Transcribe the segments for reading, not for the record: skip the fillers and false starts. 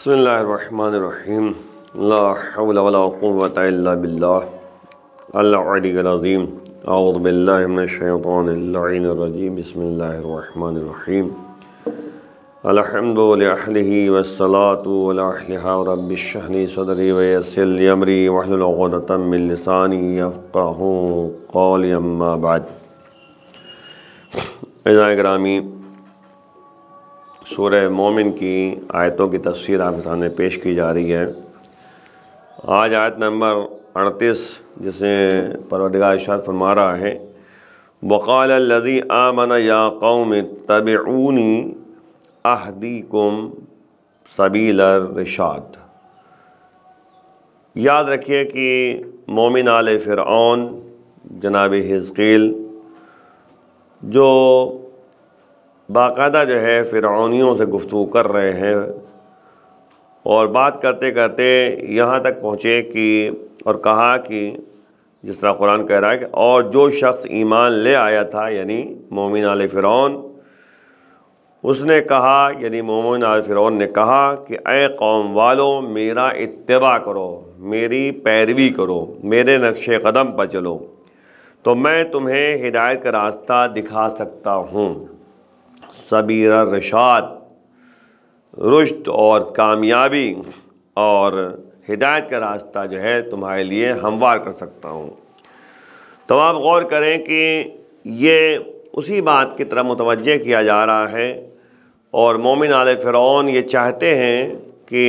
بسم اللہ الرحمن الرحیم لا حول ولا قوة الا باللہ العلی العظیم اعوذ باللہ من الشیطان اللعین الرجیم بسم اللہ الرحمن الرحیم الحمد لأہلہ والصلاة ولأہلہا رب اشرح لی صدری ویسر لی امری واحلل عقدۃ من لسانی یفقہوا قولی اما بعد۔ عزیزان گرامی، سورہ مومن کی آیتوں کی تفسیر آپ کے سامنے پیش کی جا رہی ہے۔ آج آیت نمبر 38 جسے پروردگار ارشاد فرما رہا ہے وقال الذی آمن یا قوم اتبعونی اہدیکم سبیل الرشاد۔ یاد رکھیے کہ مومن آل فرعون جناب حزقیل جو باقاعدہ فرعونیوں سے گفتگو کر رہے ہیں اور بات کرتے کرتے یہاں تک پہنچے کہ اور کہا کہ جس طرح قرآن کہہ رہا ہے کہ اور جو شخص ایمان لے آیا تھا یعنی مومن آل فرعون، اس نے کہا یعنی مومن آل فرعون نے کہا کہ اے قوم والو میرا اتباع کرو، میری پیروی کرو، میرے نقش قدم پر چلو تو میں تمہیں ہدایت کا راستہ دکھا سکتا ہوں۔ سبیل الرشاد، رشد اور کامیابی اور ہدایت کا راستہ تمہارے لیے ہموار کر سکتا ہوں۔ تو آپ غور کریں کہ یہ اسی بات کی طرف متوجہ کیا جا رہا ہے، اور مومن آل فرعون یہ چاہتے ہیں کہ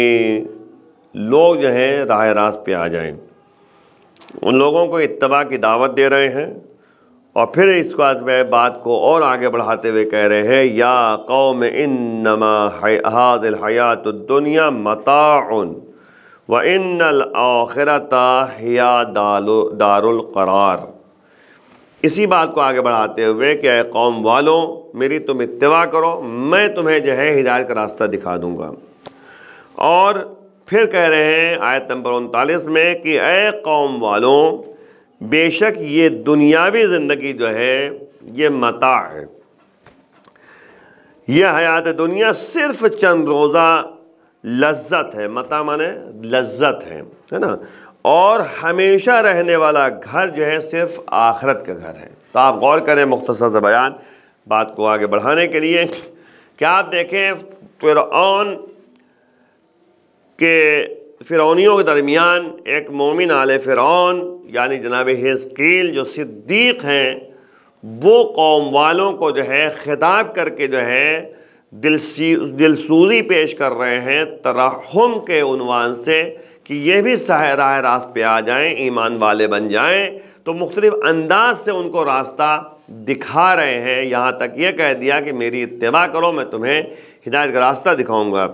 لوگ راہ راست پہ آ جائیں، ان لوگوں کو اتباع کی دعوت دے رہے ہیں، اور پھر اس کے بعد بات کو اور آگے بڑھاتے ہوئے کہہ رہے ہیں یا قوم انما هذه الحیات الدنیا متاع وان الاخرۃ ہی دار القرار۔ اسی بات کو آگے بڑھاتے ہوئے کہ اے قوم والو میری تم اتباع کرو، میں تمہیں ہدایت کا راستہ دکھا دوں گا۔ اور پھر کہہ رہے ہیں آیت نمبر 39 میں کہ اے قوم والو بے شک یہ دنیاوی زندگی یہ متاع ہے، یہ حیات دنیا صرف چند روزہ لذت ہے، متاع مانے لذت ہے نا، اور ہمیشہ رہنے والا گھر صرف آخرت کا گھر ہے۔ تو آپ غور کریں مختصر سا بیان بات کو آگے بڑھانے کے لیے کہ آپ دیکھیں فرعون کے فرعونیوں کے درمیان ایک مومن آل فرعون یعنی جناب حزقیل جو صدیق ہیں، وہ قوم والوں کو خطاب کر کے دلسوزی پیش کر رہے ہیں ترحم کے عنوان سے کہ یہ بھی راہ راست پہ آ جائیں، ایمان والے بن جائیں۔ تو مختلف انداز سے ان کو راستہ دکھا رہے ہیں، یہاں تک یہ کہہ دیا کہ میری اتباع کرو، میں تمہیں ہدایت کا راستہ دکھاؤں گا۔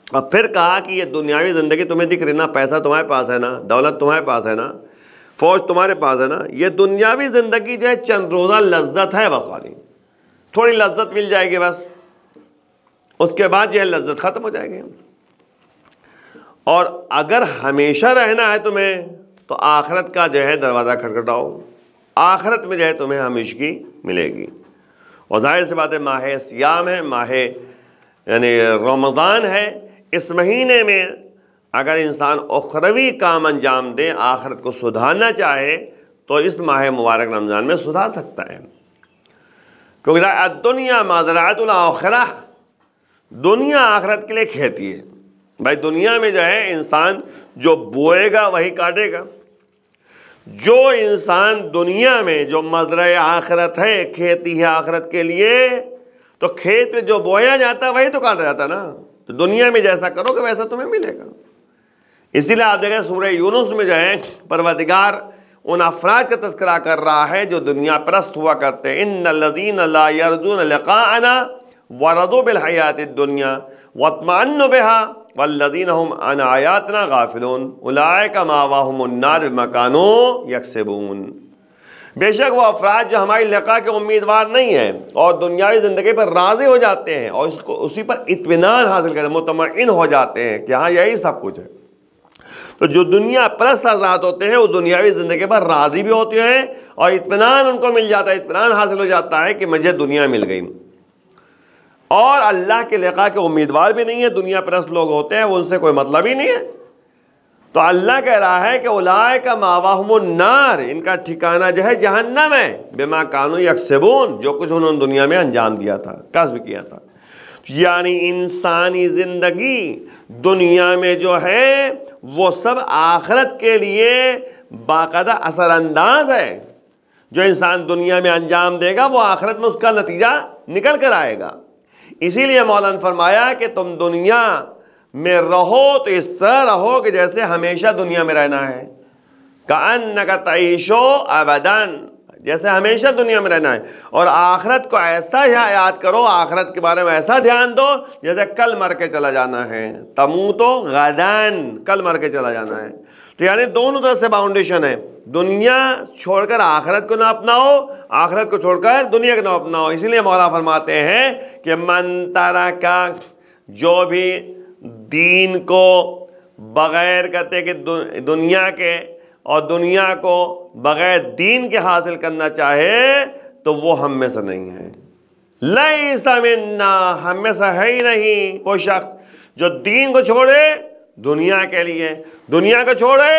اور پھر کہا کہ یہ دنیاوی زندگی تمہیں دکھ رہی نا، پیسہ تمہارے پاس ہے نا، دولت تمہارے پاس ہے نا، فوج تمہارے پاس ہے نا، یہ دنیاوی زندگی چند روزہ لذت ہے، بخالی تھوڑی لذت مل جائے گی بس، اس کے بعد لذت ختم ہو جائے گی۔ اور اگر ہمیشہ رہنا ہے تمہیں تو آخرت کا دروازہ کھٹکھٹاؤ، آخرت میں تمہیں ہمیشگی ملے گی۔ اور ظاہر سی بات ہے ماہ صیام ہے، ماہ یعنی رمضان ہے، اس مہینے میں اگر انسان اخروی کام انجام دے، آخرت کو سدھارنا چاہے تو اس ماہ مبارک رمضان میں سدھار سکتا ہے، کیونکہ الدنیا مزرعۃ الآخرہ، دنیا آخرت کے لیے کھیتی ہے۔ بھائی دنیا میں انسان جو بوئے گا وہی کاٹے گا۔ جو انسان دنیا میں جو مزرع آخرت ہے، کھیتی ہے آخرت کے لیے، تو کھیت میں جو بویا جاتا ہے وہی تو کاٹا جاتا ہے نا۔ تو دنیا میں جیسا کرو گے ویسا تمہیں ملے گا۔ اسی لیے آپ دیکھیں سورہ یونس میں پروردگار ان افراد کا تذکرہ کر رہا ہے جو دنیا پرست ہوا کرتے ہیں۔ ان الذین لا یرجون لقاءنا ورضوا بالحیات الدنیا واطمأنوا بها والذین هم عن آیاتنا غافلون اولئک مأواهم النار بما كانوا یکسبون۔ بے شک وہ افراد جو ہماری لقاء کے امیدوار نہیں ہیں اور دنیاوی زندگی پر راضی ہو جاتے ہیں اور اسی پر اطمینان حاصل کرتے ہیں، مطمئن ہو جاتے ہیں کہ ہاں یہی سب کچھ ہے، تو جو دنیا پرست آزاد ہوتے ہیں وہ دنیاوی زندگی پر راضی بھی ہوتے ہیں اور اطمینان ان کو مل جاتا ہے، اطمینان حاصل ہو جاتا ہے کہ مجھے دنیا مل گئی۔ اور اللہ کے لقاء کے امیدوار بھی نہیں ہے، دنیا پرست لوگ ہوتے ہیں، وہ ان سے کوئی مطلب ہی نہیں ہے۔ تو اللہ کہہ رہا ہے کہ اولئک مأواہم النار، ان کا ٹھکانہ جو ہے جہنم ہے، بما کانوا یکسبون، جو کچھ انہوں نے دنیا میں انجام دیا تھا، کسب کیا تھا۔ یعنی انسانی زندگی دنیا میں جو ہے وہ سب آخرت کے لیے باقاعدہ اثر انداز ہے۔ جو انسان دنیا میں انجام دے گا وہ آخرت میں اس کا نتیجہ نکل کر آئے گا۔ اسی لیے مولانا نے فرمایا کہ تم دنیا میں رہو تو اس طرح رہو کہ جیسے ہمیشہ دنیا میں رہنا ہے، کأنک تعیش ابدا، جیسے ہمیشہ دنیا میں رہنا ہے، اور آخرت کو ایسا یاد کرو، آخرت کے بارے میں ایسا دھیان دو جیسے کل مر کے چلا جانا ہے، تموت غداً، کل مر کے چلا جانا ہے۔ تو یعنی دونوں طرح سے باؤنڈیشن ہے، دنیا چھوڑ کر آخرت کو نہ اپناؤ، آخرت کو چھوڑ کر دنیا کو نہ اپناؤ۔ اسی لیے مولا فرماتے ہیں کہ من ترکا، جو بھی دین کو بغیر کہتے کہ دنیا کے، اور دنیا کو بغیر دین کے حاصل کرنا چاہے تو وہ ہم میں سے نہیں ہے۔ لیس منا، ہم میں سے ہے ہی نہیں کوئی شخص جو دین کو چھوڑے دنیا کے لیے، دنیا کو چھوڑے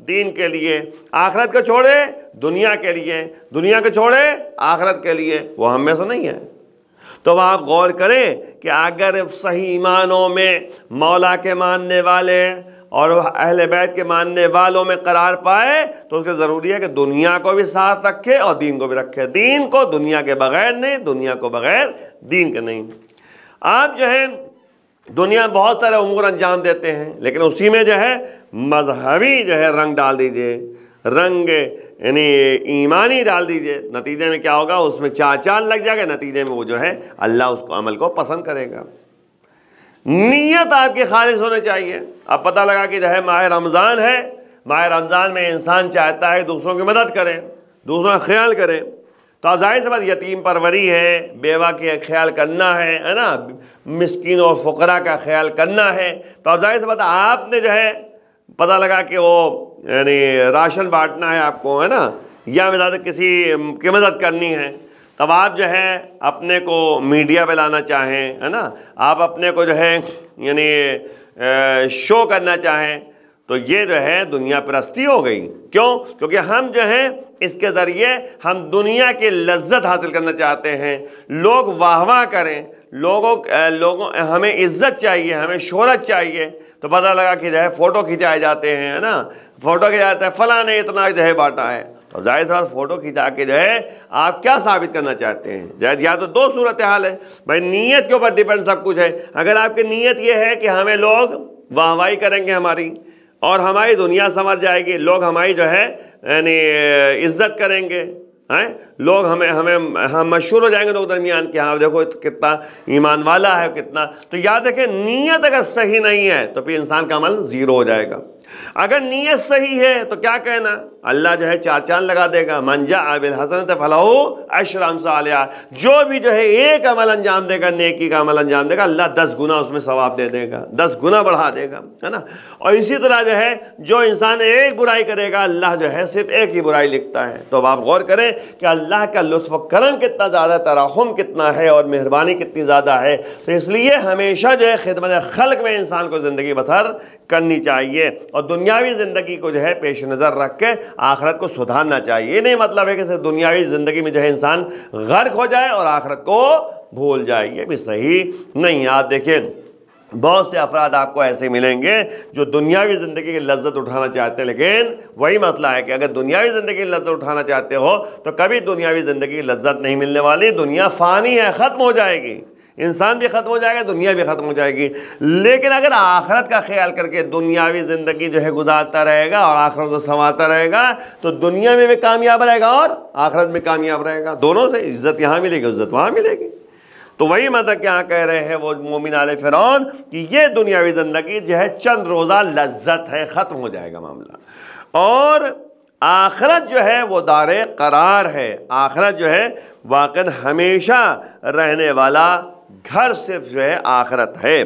دین کے لیے، آخرت کو چھوڑے دنیا کے لیے، دنیا کو چھوڑے آخرت کے لیے، وہ ہم میں سے نہیں ہے۔ تو آپ غور کریں کہ اگر صحیح ایمانوں میں مولا کے ماننے والے اور اہل بیت کے ماننے والوں میں قرار پائے تو اس کے ضروری ہے کہ دنیا کو بھی ساتھ رکھے اور دین کو بھی رکھے، دین کو دنیا کے بغیر نہیں، دنیا کو بغیر دین کے نہیں۔ آپ جو ہے دنیا میں بہت سارے امور انجام دیتے ہیں، لیکن اسی میں جو ہے مذہبی جو ہے رنگ ڈال دیجئے، رنگ یعنی ایمانی ڈال دیجئے، نتیجے میں کیا ہوگا، اس میں چار چاند لگ جائے گا، نتیجے میں وہ جو ہے اللہ اس کو عمل کو پسند کرے گا۔ نیت آپ کی خالص ہونا چاہیے۔ اب پتہ لگا کہ جو ہے ماہ رمضان ہے، ماہ رمضان میں انسان چاہتا ہے دوسروں کی مدد کرے، دوسروں کا خیال کرے، تو اب ظاہر سی بات یتیم پروری ہے، بیوہ کے خیال کرنا ہے نا، مسکین اور فقراء کا خیال کرنا ہے، تو اب ظاہر سی بات آپ نے جو ہے پتہ لگا کہ وہ یعنی راشن بانٹنا ہے آپ کو، ہے نا، یا زیادہ کسی کی مدد کرنی ہے، تب آپ جو ہے اپنے کو میڈیا پہ لانا چاہیں، ہے نا، آپ اپنے کو جو ہے یعنی شو کرنا چاہیں، تو یہ جو ہے دنیا پرستی ہو گئی۔ کیوں؟ کیونکہ ہم جو ہیں اس کے ذریعے ہم دنیا کی لذت حاصل کرنا چاہتے ہیں، لوگ واہ واہ کریں، لوگوں ہمیں عزت چاہیے، ہمیں شہرت چاہیے، تو پتہ لگا کہ جو ہے فوٹو کھنچائے جاتے ہیں، ہے نا، فوٹو کھنچایا جاتا ہے، فلاں نے اتنا جو ہے بانٹا ہے، تو ظاہر سی بات فوٹو کھنچا کے جو ہے آپ کیا ثابت کرنا چاہتے ہیں؟ یا تو دو صورتحال ہے، بھائی نیت کے اوپر ڈیپینڈ سب کچھ ہے۔ اگر آپ کی نیت یہ ہے کہ ہمیں لوگ واہ واہی کریں گے ہماری، اور ہماری دنیا سنور جائے گی، لوگ ہماری جو ہے یعنی عزت کریں گے، لوگ ہم مشہور ہو جائیں گے لوگ درمیان کہ ہاں دیکھو کتنا ایمان والا ہے کتنا، تو یاد رکھیں نیت اگر صحیح نہیں ہے تو پھر انسان کا عمل زیرو ہو جائے گا۔ اگر نیت صحیح ہے تو کیا کہنا، اللہ جو ہے چار چاند لگا دے گا، من جاء بالحسنۃ فلہ عشر امثالہا، جو بھی جو ہے ایک عمل انجام دے گا، نیکی کا عمل انجام دے گا، اللہ 10 گنا اس میں ثواب دے دے گا، 10 گنا بڑھا دے گا، ہے نا۔ اور اسی طرح جو ہے جو انسان ایک برائی کرے گا، اللہ جو ہے صرف ایک ہی برائی لکھتا ہے۔ تو اب آپ غور کریں کہ اللہ کا لطف و کرم کتنا زیادہ، ترحم کتنا ہے اور مہربانی کتنی زیادہ ہے۔ تو اس لیے ہمیشہ جو ہے خدمت خلق میں انسان کو زندگی بسر کرنی چاہیے، اور دنیاوی زندگی کو جو ہے پیش نظر رکھ کے آخرت کو سدھارنا چاہیے۔ یہ نہیں مطلب ہے کہ صرف دنیاوی زندگی میں جو ہے انسان غرق ہو جائے اور آخرت کو بھول جائے، یہ بھی صحیح نہیں۔ آپ دیکھیں بہت سے افراد آپ کو ایسے ملیں گے جو دنیاوی زندگی کی لذت اٹھانا چاہتے ہیں، لیکن وہی مسئلہ ہے کہ اگر دنیاوی زندگی کی لذت اٹھانا چاہتے ہو تو کبھی دنیاوی زندگی کی لذت نہیں ملنے والی۔ دنیا فانی ہے، ختم ہو جائے گی، انسان بھی ختم ہو جائے گا، دنیا بھی ختم ہو جائے گی۔ لیکن اگر آخرت کا خیال کر کے دنیاوی زندگی جو ہے گزارتا رہے گا اور آخرت کو سنوارتا رہے گا تو دنیا میں بھی کامیاب رہے گا اور آخرت میں کامیاب رہے گا، دونوں سے عزت یہاں ملے گی، عزت وہاں ملے گی۔ تو وہی مطلب کیا کہہ رہے ہیں وہ مومن آل فرعون کہ یہ دنیاوی زندگی جو ہے چند روزہ لذت ہے، ختم ہو جائے گا معاملہ، اور آخرت جو ہے وہ دار قرار ہے، آخرت جو ہے واقعاً ہمیشہ رہنے والا گھر صرف جو ہے آخرت ہے۔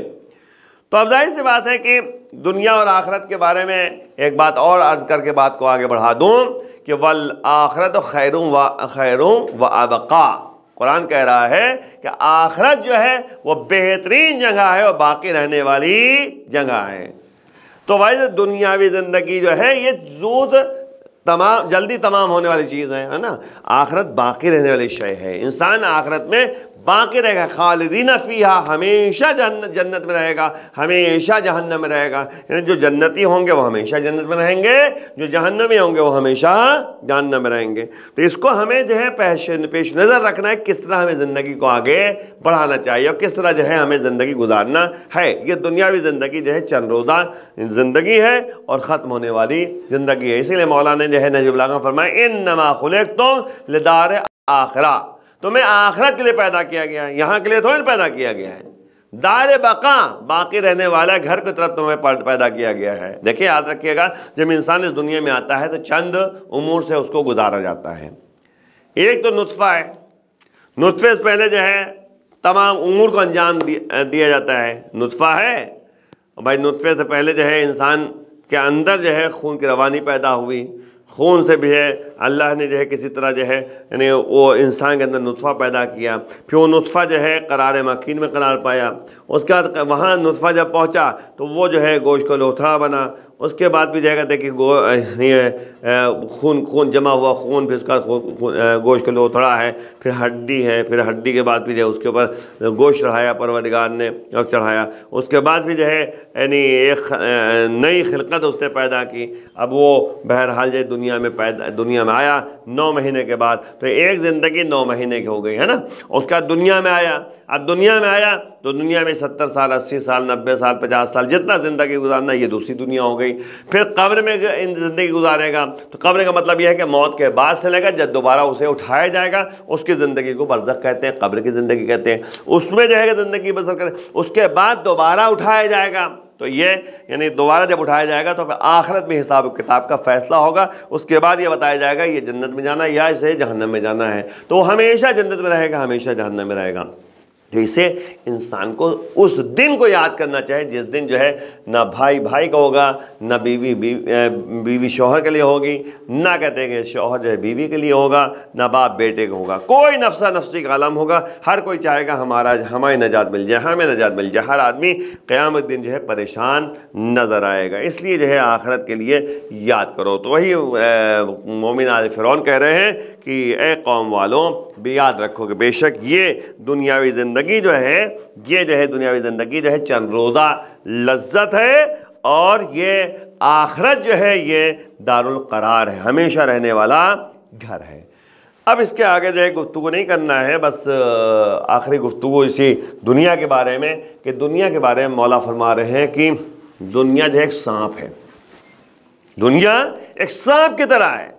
تو اب ظاہر سی بات ہے کہ دنیا اور آخرت کے بارے میں ایک بات اور عرض کر کے بات کو آگے بڑھا دوں کہ والآخرت خیر و ابقا، قرآن کہہ رہا ہے کہ آخرت جو ہے وہ بہترین جگہ ہے اور باقی رہنے والی جگہ ہے۔ تو ویسے دنیاوی زندگی جو ہے یہ جلدی تمام ہونے والی چیز ہے نا، آخرت باقی رہنے والی شے ہے۔ انسان آخرت میں باقی رہے گا، خالدین فیہا، ہمیشہ جنت میں رہے گا، ہمیشہ جہنم میں رہے گا۔ یعنی جو جنتی ہوں گے وہ ہمیشہ جنت میں رہیں گے، جو جہنمی ہوں گے وہ ہمیشہ جہنم میں رہیں گے۔ تو اس کو ہمیں جو ہے پیش نظر رکھنا ہے، کس طرح ہمیں زندگی کو آگے بڑھانا چاہیے اور کس طرح جو ہے ہمیں زندگی گزارنا ہے۔ یہ دنیاوی زندگی جو ہے چند روزہ زندگی ہے اور ختم ہونے والی زندگی ہے۔ اسی لیے مولانا نے جو ہے نہج البلاغہ میں فرمایا انما خلقتم لدار آخرہ، تمہیں آخرت کے لیے پیدا کیا گیا ہے، یہاں کے لیے تھوڑی پیدا کیا گیا ہے۔ دار بقا، باقی رہنے والا گھر کی طرف تمہیں پیدا کیا گیا ہے۔ دیکھیں یاد رکھیے گا، جب انسان اس دنیا میں آتا ہے تو چند امور سے اس کو گزارا جاتا ہے۔ ایک تو نطفہ ہے، نطفے سے پہلے جو ہے تمام امور کو انجام دیا جاتا ہے۔ نطفہ ہے بھائی، نطفے سے پہلے جو ہے انسان کے اندر جو ہے خون کی روانی پیدا ہوئی، خون سے بھی ہے اللہ نے جو ہے کسی طرح جو ہے یعنی وہ انسان کے اندر نطفہ پیدا کیا، پھر وہ نطفہ جو ہے قرار مکین میں قرار پایا، اس کے بعد وہاں نطفہ جب پہنچا تو وہ جو ہے گوشت کا لوتھڑا بنا، اس کے بعد بھی جو ہے کہتے کہ خون جمع ہوا، خون پھر اس کا گوشت کا لوتھڑا ہے، پھر ہڈی ہے، پھر ہڈی کے بعد بھی جو ہے اس کے اوپر گوشت چڑھایا پروردگار نے اور چڑھایا، اس کے بعد بھی جو ہے یعنی ایک نئی خلقت اس نے پیدا کی۔ اب وہ بہرحال جو دنیا میں آیا 9 مہینے کے بعد، تو ایک زندگی 9 مہینے کی ہو گئی ہے نا۔ اس کا دنیا میں آیا، اب دنیا میں آیا تو دنیا میں 70 سال 80 سال 90 سال 50 سال جتنا زندگی گزارنا یہ دوسری دنیا ہو گئی۔ پھر قبر میں زندگی گزارے گا، تو قبر کا مطلب یہ ہے کہ موت کے بعد سے لے گا جب دوبارہ اسے اٹھایا جائے گا، اس کی زندگی کو برزخ کہتے ہیں، قبر کی زندگی کہتے ہیں۔ اس میں جو ہے کہ زندگی بسر کرے، اس کے بعد دوبارہ اٹھایا جائے گا، تو یہ یعنی دوبارہ جب اٹھایا جائے گا تو پھر آخرت میں حساب و کتاب کا فیصلہ ہوگا۔ اس کے بعد یہ بتایا جائے گا یہ جنت میں جانا ہے یا اسے جہنم میں جانا ہے، تو وہ ہمیشہ جنت میں رہے گا، ہمیشہ جہنم میں رہے گا۔ تو اسے انسان کو اس دن کو یاد کرنا چاہیے جس دن جو ہے نہ بھائی بھائی کا ہوگا، نہ بیوی شوہر کے لیے ہوگی، نہ کہتے ہیں کہ شوہر جو ہے بیوی کے لیے ہوگا، نہ باپ بیٹے کا ہوگا، کوئی نفسہ نفسی کا عالم ہوگا۔ ہر کوئی چاہے گا ہماری نجات مل جائے، ہمیں نجات مل جائے۔ ہر آدمی قیامت دن جو ہے پریشان نظر آئے گا، اس لیے جو ہے آخرت کے لیے یاد کرو۔ تو وہی مومن آل فرعون کہہ رہے ہیں کہ اے قوم والوں بھی یاد رکھو کہ بے شک یہ دنیاوی زندگی جو ہے دنیاوی زندگی جو ہے چند روزہ لذت ہے، اور یہ آخرت جو ہے یہ دار القرار ہے، ہمیشہ رہنے والا گھر ہے۔ اب اس کے آگے جو ہے گفتگو نہیں کرنا ہے، بس آخری گفتگو اسی دنیا کے بارے میں کہ دنیا کے بارے میں مولا فرما رہے ہیں کہ دنیا جو ہے ایک سانپ ہے، دنیا ایک سانپ کی طرح ہے،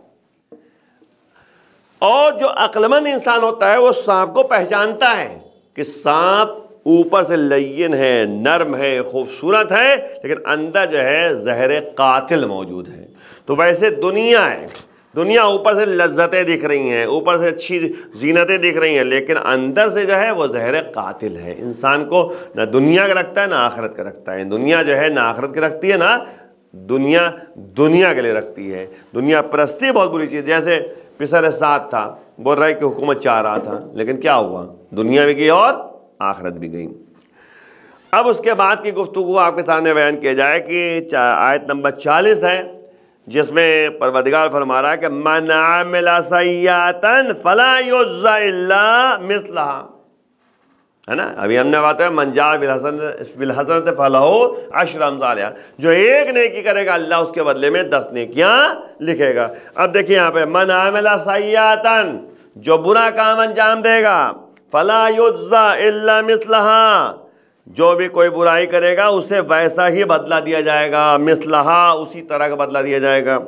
اور جو عقل مند انسان ہوتا ہے وہ سانپ کو پہچانتا ہے کہ سانپ اوپر سے لین ہے، نرم ہے، خوبصورت ہے، لیکن اندر جو ہے زہر قاتل موجود ہے۔ تو ویسے دنیا ہے، دنیا اوپر سے لذتیں دکھ رہی ہیں، اوپر سے اچھی زینتیں دکھ رہی ہیں، لیکن اندر سے جو ہے وہ زہر قاتل ہے۔ انسان کو نہ دنیا کا رکھتا ہے نہ آخرت کا رکھتا ہے، دنیا جو ہے نہ آخرت کی رکھتی ہے نہ دنیا کے لیے رکھتی ہے۔ دنیا پرستی بہت بری چیز، جیسے پسر ساتھ تھا، بول رہا ہے کہ حکومت چاہ رہا تھا، لیکن کیا ہوا؟ دنیا بھی گئی اور آخرت بھی گئی۔ اب اس کے بعد کی گفتگو آپ کے سامنے بیان کیا جائے کہ آیت نمبر 40 ہے، جس میں پروردگار فرما رہا ہے کہ من عمل سیئۃ فلا یجزی الا مثلھا، ہے نا۔ ابھی ہم نے بات ہے من جاء بالحسنۃ فلہ عشر امثالھا، جو ایک نیکی کرے گا اللہ اس کے بدلے میں 10 نیکیاں لکھے گا۔ اب دیکھیے یہاں پہ من عمل سیئۃ، جو برا کام انجام دے گا، فلا یجزی الا مثلھا، جو بھی کوئی برائی کرے گا اسے ویسا ہی بدلہ دیا جائے گا، مثلھا اسی طرح کا بدلہ دیا جائے گا۔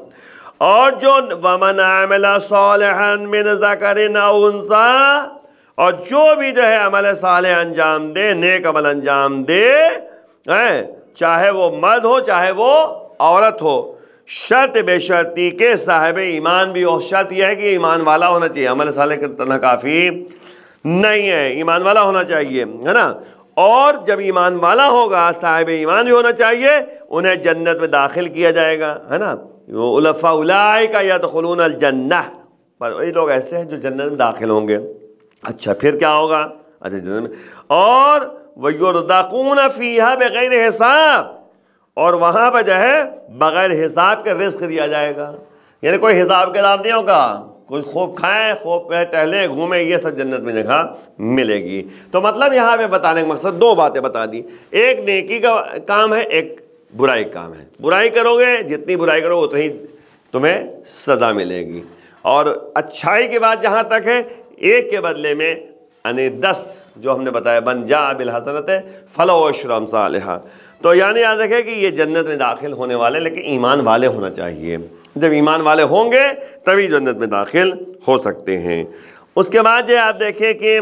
اور جو ومن عمل صالحا من ذکر او انثی، اور جو بھی جو ہے عمل صالح انجام دے، نیک عمل انجام دے، چاہے وہ مرد ہو چاہے وہ عورت ہو، شرط بے شرطی کے صاحب ایمان بھی ہو۔ شرط یہ ہے کہ ایمان والا ہونا چاہیے، عمل صالح کرنا کافی نہیں ہے، ایمان والا ہونا چاہیے، ہے نا۔ اور جب ایمان والا ہوگا صاحب ایمان بھی ہونا چاہیے، انہیں جنت میں داخل کیا جائے گا، ہے نا۔ فاولئک یدخلون الجنہ، پر وہی لوگ ایسے ہیں جو جنت میں داخل ہوں گے۔ اچھا پھر کیا ہوگا؟ اچھا جنت میں، اور وَيُرْزَقُونَ فِيهَا بِغَيْرِ حساب، اور وہاں پہ جو ہے بغیر حساب کے رزق دیا جائے گا، یعنی کوئی حساب کتاب نہیں ہوگا، کوئی خوب کھائیں خوب ٹہلیں گھومیں، یہ سب جنت میں جگہ ملے گی۔ تو مطلب یہاں پہ بتانے کا مقصد دو باتیں بتا دی، ایک نیکی کا کام ہے، ایک برائی کا کام ہے۔ برائی کرو گے، جتنی برائی کرو اتنی تمہیں سزا ملے گی، اور اچھائی کی بات جہاں تک ہے، ایک کے بدلے میں یعنی 10 جو ہم نے بتایا، من جاء بالحسنۃ فلہ عشر امثالھا، تو یعنی یاد رکھے کہ یہ جنت میں داخل ہونے والے لیکن ایمان والے ہونا چاہیے، جب ایمان والے ہوں گے تبھی جنت میں داخل ہو سکتے ہیں۔ اس کے بعد جو آپ دیکھیں کہ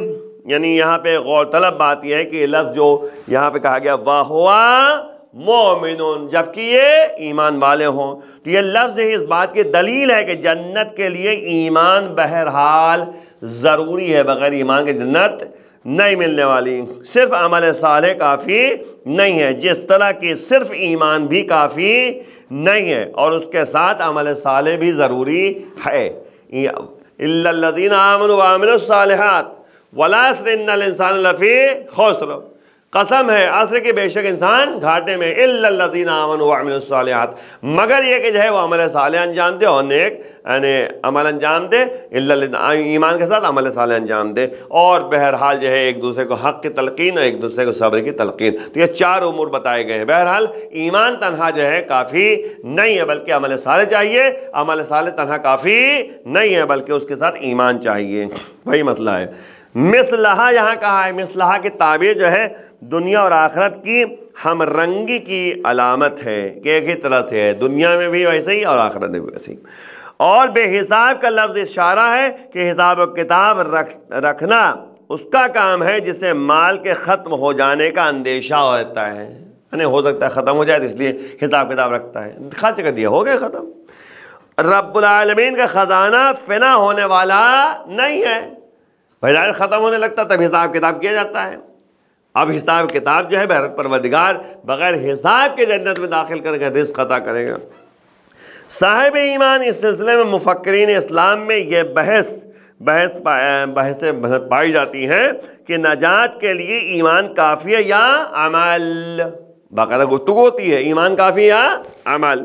یعنی یہاں پہ غور طلب بات یہ ہے کہ یہ لفظ جو یہاں پہ کہا گیا وَهُوَ مُؤْمِنٌ، جبکہ یہ ایمان والے ہوں، تو یہ لفظ اس بات کی دلیل ہے کہ جنت کے لیے ایمان بہرحال ضروری ہے، بغیر ایمان کے جنت نہیں ملنے والی۔ صرف عمل صالح کافی نہیں ہے، جس طرح کہ صرف ایمان بھی کافی نہیں ہے، اور اس کے ساتھ عمل صالح بھی ضروری ہے۔ إِلَّا الَّذِينَ آمَنُوا وَعَمِلُوا الصَّالِحَاتِ وَالْعَصْرِ إِنَّ الْإِنسَانَ لَفِي خُسْرٍ، قسم ہے عصر کے بے شک انسان گھاٹے میں، إِلَّا الَّذِينَ آمَنُوا وَعَمِلُوا الصَّالِحَاتِ، مگر یہ کہ جو ہے وہ عمل صالح انجام دے اور نیک یعنی عمل انجام دے، ایمان کے ساتھ عمل صالح انجام دے، اور بہرحال جو ہے ایک دوسرے کو حق کی تلقین اور ایک دوسرے کو صبر کی تلقین۔ تو یہ 4 امور بتائے گئے ہیں۔ بہرحال ایمان تنہا جو ہے کافی نہیں ہے، بلکہ عمل صالح چاہیے، عمل صالح تنہا کافی نہیں ہے بلکہ اس کے ساتھ ایمان چاہیے، وہی مسئلہ ہے۔ مثلہا یہاں کہا ہے، مثلہا کی تعبیر جو ہے دنیا اور آخرت کی ہم رنگی کی علامت ہے کہ ایک ہی طرح سے ہے، دنیا میں بھی ویسے ہی اور آخرت میں بھی ویسے ہی۔ اور بے حساب کا لفظ اشارہ ہے کہ حساب و کتاب رکھنا اس کا کام ہے جسے مال کے ختم ہو جانے کا اندیشہ ہوتا ہے، یعنی ہو سکتا ہے ختم ہو جائے تو اس لیے حساب کتاب رکھتا ہے، خرچ کر دیا ہو گیا ختم۔ رب العالمین کا خزانہ فنا ہونے والا نہیں ہے، بھائی ختم ہونے لگتا تب حساب کتاب کیا جاتا ہے۔ اب حساب کتاب جو ہے پروردگار بغیر حساب کے جنت میں داخل کرے گا، رزق عطا کرے گا۔ صاحب ایمان اس سلسلے میں مفکرین اسلام میں یہ بحث پائی جاتی ہے کہ نجات کے لیے ایمان کافی ہے یا عمل، باقاعدہ گفتگو ہوتی ہے ایمان کافی یا عمل۔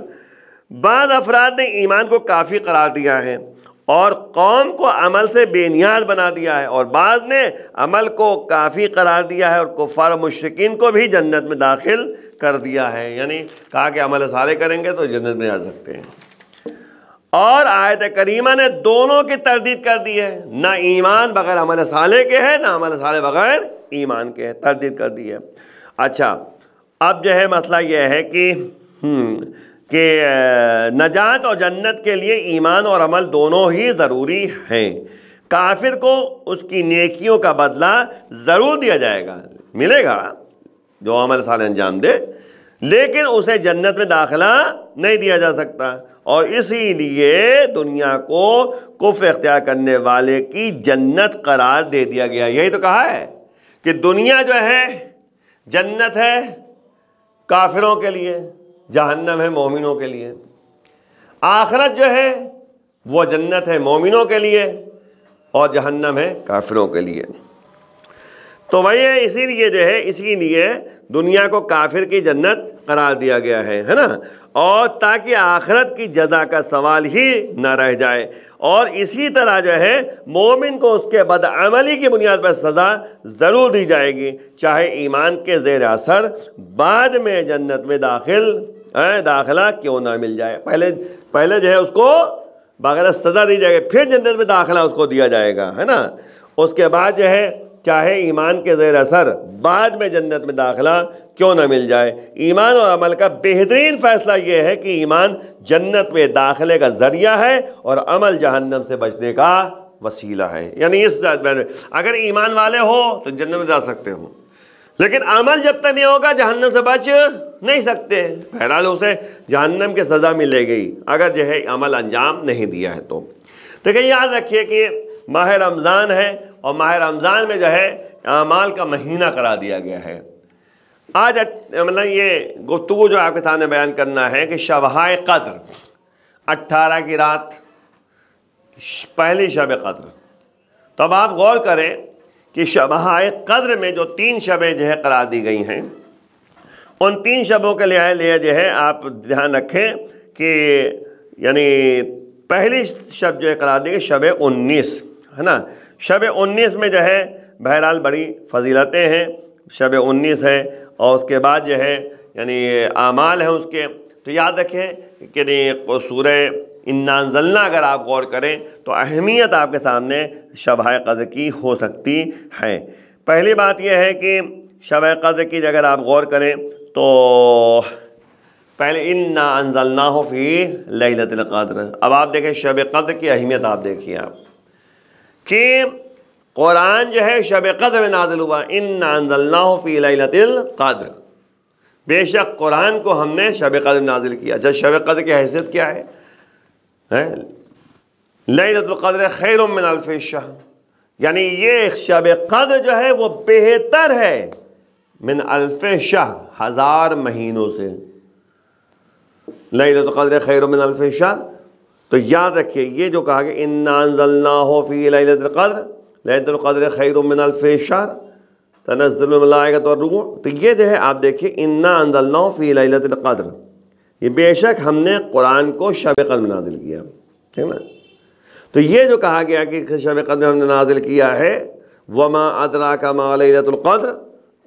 بعض افراد نے ایمان کو کافی قرار دیا ہے اور قوم کو عمل سے بے نیاز بنا دیا ہے، اور بعض نے عمل کو کافی قرار دیا ہے اور کفار و مشرکین کو بھی جنت میں داخل کر دیا ہے، یعنی کہا کہ عمل صالح کریں گے تو جنت میں جا سکتے ہیں۔ اور آیت کریمہ نے دونوں کی تردید کر دی ہے، نہ ایمان بغیر عمل صالح کے ہے، نہ عمل صالح بغیر ایمان کے ہے، تردید کر دی ہے۔ اچھا اب جو ہے مسئلہ یہ ہے کہ نجات اور جنت کے لیے ایمان اور عمل دونوں ہی ضروری ہیں۔ کافر کو اس کی نیکیوں کا بدلہ ضرور دیا جائے گا، ملے گا جو عمل صالح انجام دے، لیکن اسے جنت میں داخلہ نہیں دیا جا سکتا، اور اسی لیے دنیا کو کفر اختیار کرنے والے کی جنت قرار دے دیا گیا۔ یہی تو کہا ہے کہ دنیا جو ہے جنت ہے کافروں کے لیے، جہنم ہے مومنوں کے لیے، آخرت جو ہے وہ جنت ہے مومنوں کے لیے اور جہنم ہے کافروں کے لیے۔ تو وہی ہے، اسی لیے دنیا کو کافر کی جنت قرار دیا گیا ہے نا، اور تاکہ آخرت کی جزا کا سوال ہی نہ رہ جائے، اور اسی طرح جو ہے مومن کو اس کے بدعملی کی بنیاد پر سزا ضرور دی جائے گی، چاہے ایمان کے زیر اثر بعد میں جنت میں داخلہ کیوں نہ مل جائے۔ پہلے جو ہے اس کو بغیر سزا دی جائے گی، پھر جنت میں داخلہ اس کو دیا جائے گا، ہے نا۔ اس کے بعد جو ہے چاہے ایمان کے زیر اثر بعد میں جنت میں داخلہ کیوں نہ مل جائے۔ ایمان اور عمل کا بہترین فیصلہ یہ ہے کہ ایمان جنت میں داخلے کا ذریعہ ہے اور عمل جہنم سے بچنے کا وسیلہ ہے، یعنی اس اگر ایمان والے ہو تو جنت میں جا سکتے ہو، لیکن عمل جب تک نہیں ہوگا جہنم سے بچ نہیں سکتے، بہرحال اسے جہنم کی سزا ملے گی اگر جو ہے عمل انجام نہیں دیا ہے تو۔ دیکھیں یاد رکھیے کہ ماہ رمضان ہے، اور ماہ رمضان میں جو ہے اعمال کا مہینہ قرار دیا گیا ہے۔ آج مطلب یہ گفتگو جو آپ کے سامنے بیان کرنا ہے کہ شبہائے قدر 18 کی رات پہلی شب قدر، تو اب آپ غور کریں کہ شبہ قدر میں جو 3 شبیں جو ہے قرار دی گئی ہیں، ان 3 شبوں کے لیے جو ہے آپ دھیان رکھیں کہ یعنی پہلی شب جو ہے قرار دی گئی شب 19 ہے نا۔ شب 19 میں جو ہے بہرحال بڑی فضیلتیں ہیں، شب 19 ہے، اور اس کے بعد جو ہے یعنی اعمال ہیں اس کے، تو یاد رکھیں کہ سورہ انا انزلنا اگر آپ غور کریں تو اہمیت آپ کے سامنے شب قدر کی ہو سکتی ہے۔ پہلی بات یہ ہے کہ شب قدر کی اگر آپ غور کریں تو پہلے انا انزلناہ فی لیلۃ القدر، اب آپ دیکھیں شب قدر کی اہمیت، آپ دیکھیے آپ کہ قرآن جو ہے شب قدر میں نازل ہوا، انا انزلناہ فی لیلۃ القدر، بے شک قرآن کو ہم نے شب قدر میں نازل کیا۔ اچھا شب قدر کی حیثیت کیا ہے؟ لیلۃ القدر خیر من الف شہر، یعنی یہ شب قدر جو ہے وہ بہتر ہے من الف شہر، 1000 مہینوں سے۔ لیلۃ القدر خیر من الف شہر، تو یاد رکھیے یہ جو کہا کہ انا انزلناہ فی لیلۃ القدر، لیلۃ القدر خیر من الف شہر تنزل الملائکۃ والروح، تو یہ جو ہے آپ دیکھیے انا انزلناہ فی لیلۃ القدر، یہ بے شک ہم نے قرآن کو شب قدر میں نازل کیا، ٹھیک نا۔ تو یہ جو کہا گیا کہ شب قدر میں ہم نے نازل کیا ہے، وما ادراک ما لیلۃ القدر،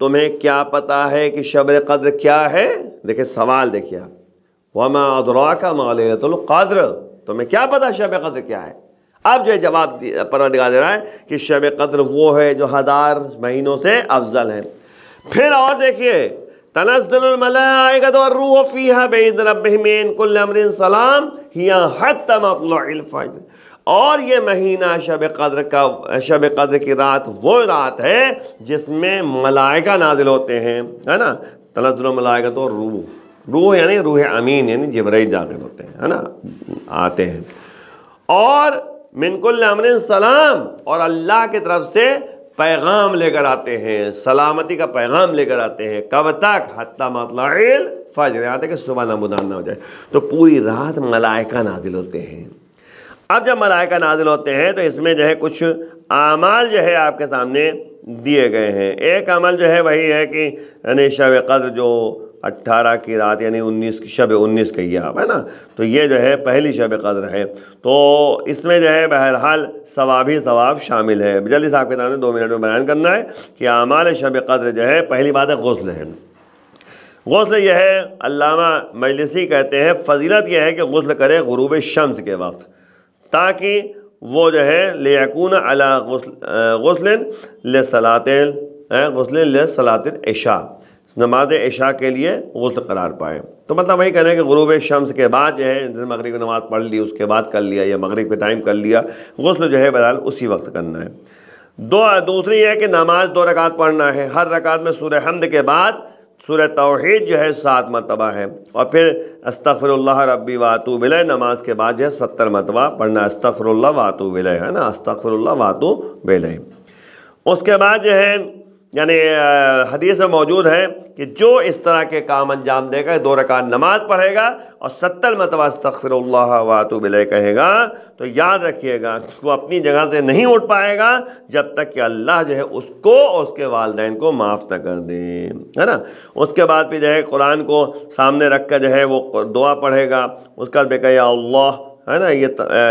تمہیں کیا پتا ہے کہ شب قدر کیا ہے؟ دیکھیں سوال دیکھیے آپ، وما ادراک ما لیلۃ القدر، تمہیں کیا پتا شب قدر کیا ہے؟ اب جو ہے جواب پروردگار دے رہا ہے کہ شب قدر وہ ہے جو 1000 مہینوں سے افضل ہے۔ پھر اور دیکھیے تنزل الملائکۃ والروح فیہا بإذن ربہم من کل امر سلام ہی حتی مطلع الفجر، اور یہ مہینہ شب قدر کی رات وہ رات ہے جس میں ملائکہ نازل ہوتے ہیں، ہے نا۔ تنزل الملائکۃ والروح، روح یعنی روح امین یعنی جبرائیل داخل ہوتے ہیں، ہے نا، آتے ہیں، اور من کل امر سلام، اور اللہ کی طرف سے پیغام لے کر آتے ہیں، سلامتی کا پیغام لے کر آتے ہیں، کب تک؟ حتی مطلع الفجر، یہاں تک کہ صبح نمودان نہ ہو جائے۔ تو پوری رات ملائکہ نازل ہوتے ہیں۔ اب جب ملائکہ نازل ہوتے ہیں تو اس میں جو ہے کچھ اعمال جو ہے آپ کے سامنے دیے گئے ہیں۔ ایک عمل جو ہے وہی ہے کہ یعنی شب قدر جو 18 کی رات یعنی 19 کی شب 19 کہیے آپ، ہے نا، تو یہ جو ہے پہلی شب قدر ہے، تو اس میں جو ہے بہرحال ثواب ہی ثواب شامل ہے۔ جلدی سے آپ کے سامنے 2 منٹ میں بیان کرنا ہے کہ اعمال شب قدر جو ہے، پہلی بات ہے غسل ہے۔ غسل یہ ہے، علامہ مجلسی کہتے ہیں فضیلت یہ ہے کہ غسل کرے غروب شمس کے وقت، تاکہ وہ جو ہے لیکون علی غسل لصلاۃ العشاء، نماز عشاء کے لیے غسل قرار پائے۔ تو مطلب وہی کہنا ہے کہ غروب شمس کے بعد جو ہے مغرب کی نماز پڑھ لی، اس کے بعد کر لیا، یا مغرب کے ٹائم کر لیا، غسل جو ہے بہرحال اسی وقت کرنا ہے۔ دوسری یہ ہے کہ نماز 2 رکعت پڑھنا ہے، ہر رکعت میں سورہ حمد کے بعد سورہ توحید جو ہے 7 مرتبہ ہے، اور پھر استغفر اللہ ربی واتوب الیہ نماز کے بعد جو ہے 70 مرتبہ پڑھنا ہے، استغفر اللہ واتوب الیہ، ہے نا، استغفر اللہ واتوب الیہ۔ اس کے بعد جو ہے یعنی حدیث میں موجود ہے کہ جو اس طرح کے کام انجام دے گا، 2 رکعت نماز پڑھے گا اور 70 مرتبہ استغفر اللہ واتوب الیہ کہے گا، تو یاد رکھیے گا وہ اپنی جگہ سے نہیں اٹھ پائے گا جب تک کہ اللہ جو ہے اس کو اور اس کے والدین کو معاف نہ کر دے، ہے نا۔ اس کے بعد بھی جو ہے قرآن کو سامنے رکھ کر جو ہے وہ دعا پڑھے گا، اس کا بھی کہ یا اللہ، ہے نا، یہ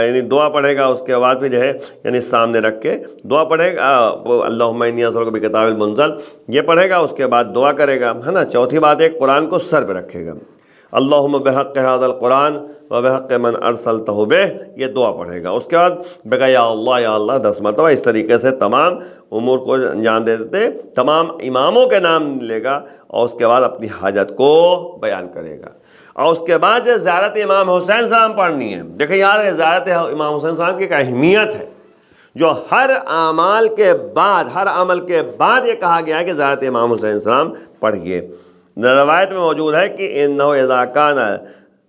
یعنی دعا پڑھے گا، اس کے بعد بھی جو ہے یعنی سامنے رکھ کے دعا پڑھے گا، اللہم انی اسألک بکتاب المنزل یہ پڑھے گا، اس کے بعد دعا کرے گا، ہے نا۔ چوتھی بات ہے قرآن کو سر پہ رکھے گا، اللہم بحق ھذا القرآن و بحق من ارسلتہ بہ، یہ دعا پڑھے گا۔ اس کے بعد بگا یا اللہ 10 مرتبہ، اس طریقے سے تمام امور کو انجام دے دیتے، تمام اماموں کے نام لے گا، اور اس کے بعد اپنی حاجت کو بیان کرے گا، اور اس کے بعد زیارت امام حسین سلام پڑھنی ہے۔ دیکھیں یار زیارت امام حسین سلام کی ایک اہمیت ہے، جو ہر عمل کے بعد یہ کہا گیا ہے کہ زیارت امام حسین سلام پڑھیے۔ روایت میں موجود ہے کہ انہ اذا کان،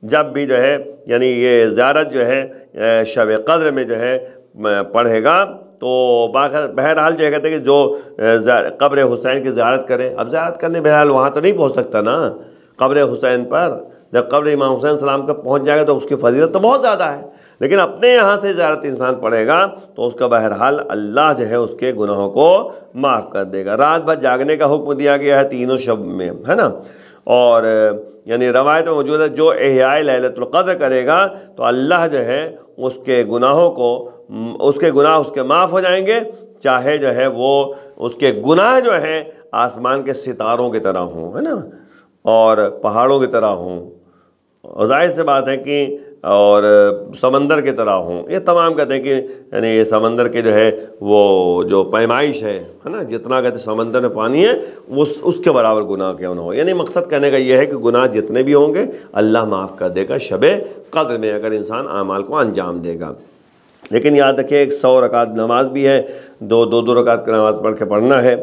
جب بھی جو ہے یعنی یہ زیارت جو ہے شب قدر میں جو ہے پڑھے گا، تو بہرحال جو کہتے ہیں کہ جو قبر حسین کی زیارت کرے، اب زیارت کرنے بہرحال وہاں تو نہیں پہنچ سکتا نا، قبر حسین پر جب قبر امام حسین السلام کا پہنچ جائے گا تو اس کی فضیلت تو بہت زیادہ ہے، لیکن اپنے یہاں سے زیارت انسان پڑھے گا تو اس کا بہرحال اللہ جو ہے اس کے گناہوں کو معاف کر دے گا۔ رات بھر جاگنے کا حکم دیا گیا ہے تینوں شب میں، ہے نا، اور یعنی روایت میں موجود ہے جو احیاء لیلۃ القدر کرے گا تو اللہ جو ہے اس کے گناہوں کو، اس کے گناہ اس کے معاف ہو جائیں گے، چاہے جو ہے وہ اس کے گناہ جو ہیں آسمان کے ستاروں کی طرح ہوں، ہے نا، اور پہاڑوں کی طرح ہوں، اور ظاہر سی بات ہے کہ اور سمندر کی طرح ہوں۔ یہ تمام کہتے ہیں کہ یعنی یہ سمندر کے جو ہے وہ جو پیمائش ہے نا، جتنا کہتے ہیں سمندر میں پانی ہے اس کے برابر گناہ کیوں نہ ہو۔ یعنی مقصد کہنے کا یہ ہے کہ گناہ جتنے بھی ہوں گے اللہ معاف کر دے گا شب قدر میں، اگر انسان اعمال کو انجام دے گا۔ لیکن یاد رکھیں 100 رکعت نماز بھی ہے، دو رکعت کی نماز پڑھ کے پڑھنا ہے،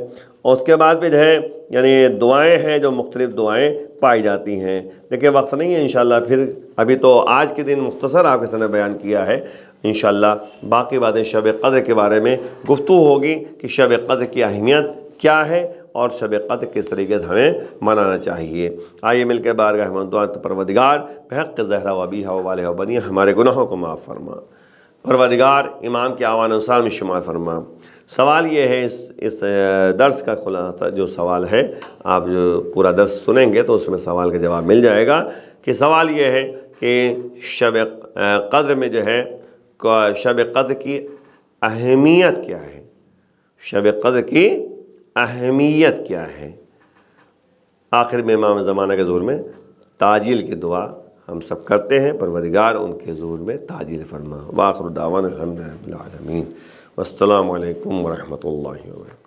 اور اس کے بعد بھی جو ہے یعنی دعائیں ہیں جو مختلف دعائیں پائی جاتی ہیں۔ دیکھیں وقت نہیں ہے انشاءاللہ، پھر ابھی تو آج کے دن مختصر آپ کے سامنے بیان کیا ہے، انشاءاللہ باقی باتیں شب قدر کے بارے میں گفتگو ہوگی کہ شب قدر کی اہمیت کیا ہے اور شب قدر کس طریقے سے ہمیں منانا چاہیے۔ آئیے مل کے بارگاہ میں دعا پروردگار بحق زہرا و ابیہا و والدہا و بنیہا ہمارے گناہوں کو معاف فرما، پروردگار امام کے آوان انصار میں شمار فرما۔ سوال یہ ہے، اس درس کا خلاصہ جو سوال ہے، آپ جو پورا درس سنیں گے تو اس میں سوال کا جواب مل جائے گا، کہ سوال یہ ہے کہ شب قدر میں جو ہے شب قدر کی اہمیت کیا ہے، شب قدر کی اہمیت کیا ہے۔ آخر میں امام زمانہ کے ظہور میں تعجیل کی دعا ہم سب کرتے ہیں، پروردگار ان کے ظہور میں تعجیل فرما۔ وآخر دعوانا الحمد للہ رب العالمین، والسلام علیکم ورحمۃ اللہ وبرکاتہ۔